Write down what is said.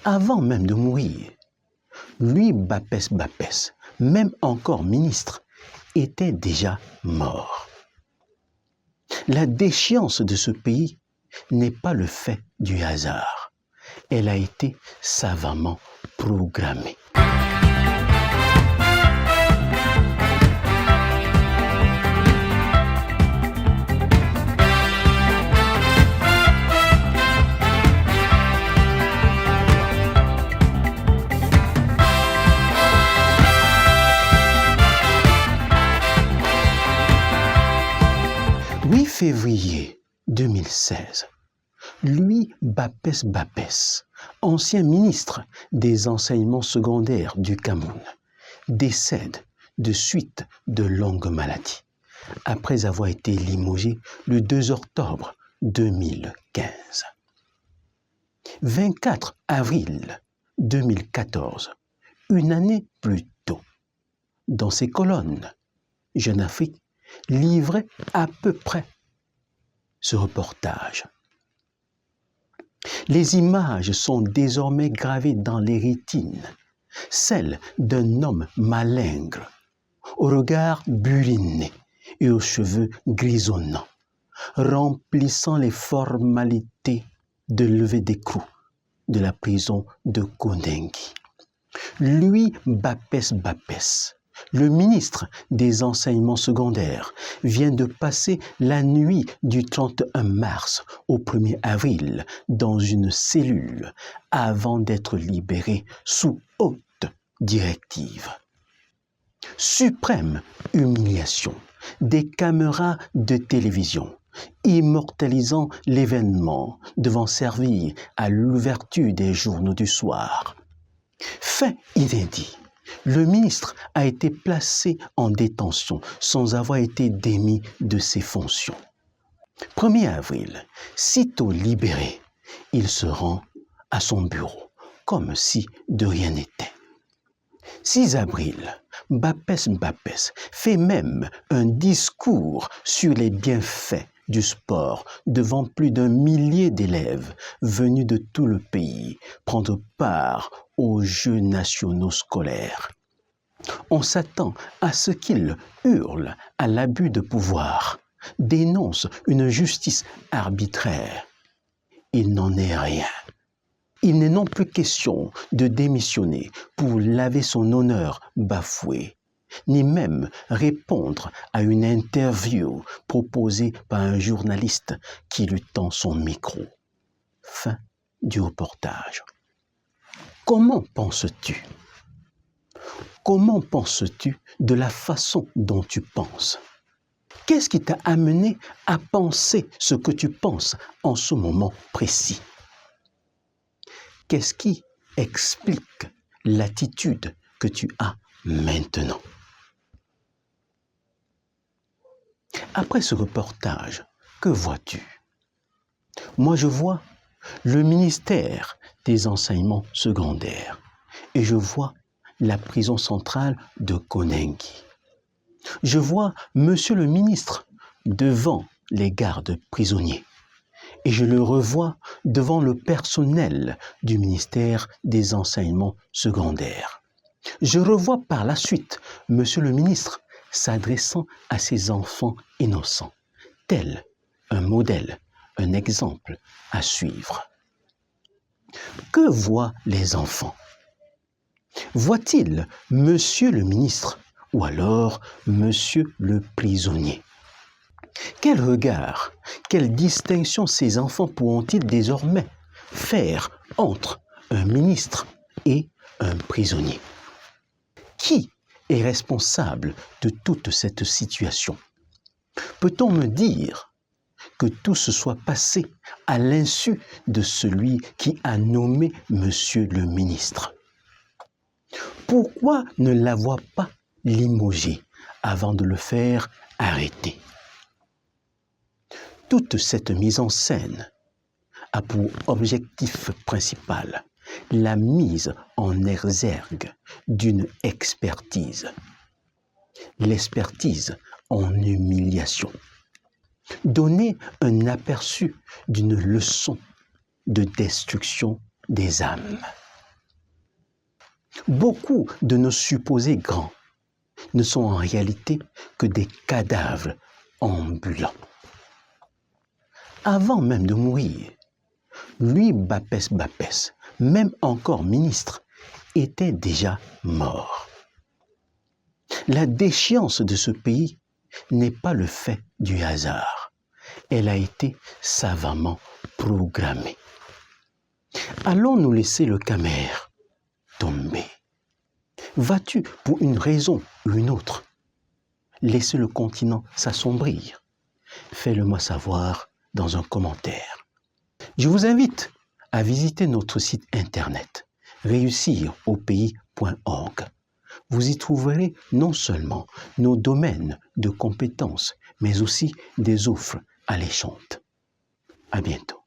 Avant même de mourir, lui, Bapès Bapès, même encore ministre, était déjà mort. La déchéance de ce pays n'est pas le fait du hasard. Elle a été savamment programmée. « 8 février 2016, Louis Bapès Bapès, ancien ministre des enseignements secondaires du Cameroun, décède de suite de longues maladies, après avoir été limogé le 2 octobre 2015. 24 avril 2014, une année plus tôt, dans ses colonnes, Jeune Afrique livrait à peu près ce reportage. Les images sont désormais gravées dans les rétines, celles d'un homme malingre, au regard buriné et aux cheveux grisonnants, remplissant les formalités de levée d'écrou de la prison de Kondengi. Louis Bapès Bapès, le ministre des enseignements secondaires, vient de passer la nuit du 31 mars au 1er avril dans une cellule avant d'être libéré sous haute directive. Suprême humiliation, des caméras de télévision immortalisant l'événement devant servir à l'ouverture des journaux du soir. Fait inédit. Le ministre a été placé en détention sans avoir été démis de ses fonctions. 1er avril, sitôt libéré, il se rend à son bureau, comme si de rien n'était. 6 avril, Bapès Bapès fait même un discours sur les bienfaits du sport devant plus d'1 millier d'élèves venus de tout le pays prendre part aux Jeux nationaux scolaires. On s'attend à ce qu'il hurle à l'abus de pouvoir, dénonce une justice arbitraire. Il n'en est rien. Il n'est non plus question de démissionner pour laver son honneur bafoué, ni même répondre à une interview proposée par un journaliste qui lui tend son micro. Fin du reportage. Comment penses-tu? Comment penses-tu de la façon dont tu penses? Qu'est-ce qui t'a amené à penser ce que tu penses en ce moment précis? Qu'est-ce qui explique l'attitude que tu as maintenant? Après ce reportage, que vois-tu? Moi, je vois le ministère des enseignements secondaires et je vois la prison centrale de Kondengi. Je vois monsieur le ministre devant les gardes prisonniers et je le revois devant le personnel du ministère des enseignements secondaires. Je revois par la suite monsieur le ministre s'adressant à ses enfants innocents, tel un modèle, un exemple à suivre. Que voient les enfants? Voit-il monsieur le ministre ou alors monsieur le prisonnier? Quel regard, quelle distinction ces enfants pourront-ils désormais faire entre un ministre et un prisonnier? Qui est responsable de toute cette situation? Peut-on me dire que tout se soit passé à l'insu de celui qui a nommé monsieur le ministre? Pourquoi ne l'avoir pas limogé avant de le faire arrêter? Toute cette mise en scène a pour objectif principal la mise en exergue d'une expertise. L'expertise en humiliation. Donner un aperçu d'une leçon de destruction des âmes. Beaucoup de nos supposés grands ne sont en réalité que des cadavres ambulants. Avant même de mourir, lui, Bapès Bapès, même encore ministre, était déjà mort. La déchéance de ce pays n'est pas le fait du hasard. Elle a été savamment programmée. Allons-nous laisser le Camer tomber? Vas-tu, pour une raison ou une autre, laisser le continent s'assombrir? Fais-le-moi savoir dans un commentaire. Je vous invite à visiter notre site internet réussiraupays.org. Vous y trouverez non seulement nos domaines de compétences, mais aussi des offres alléchantes. À bientôt.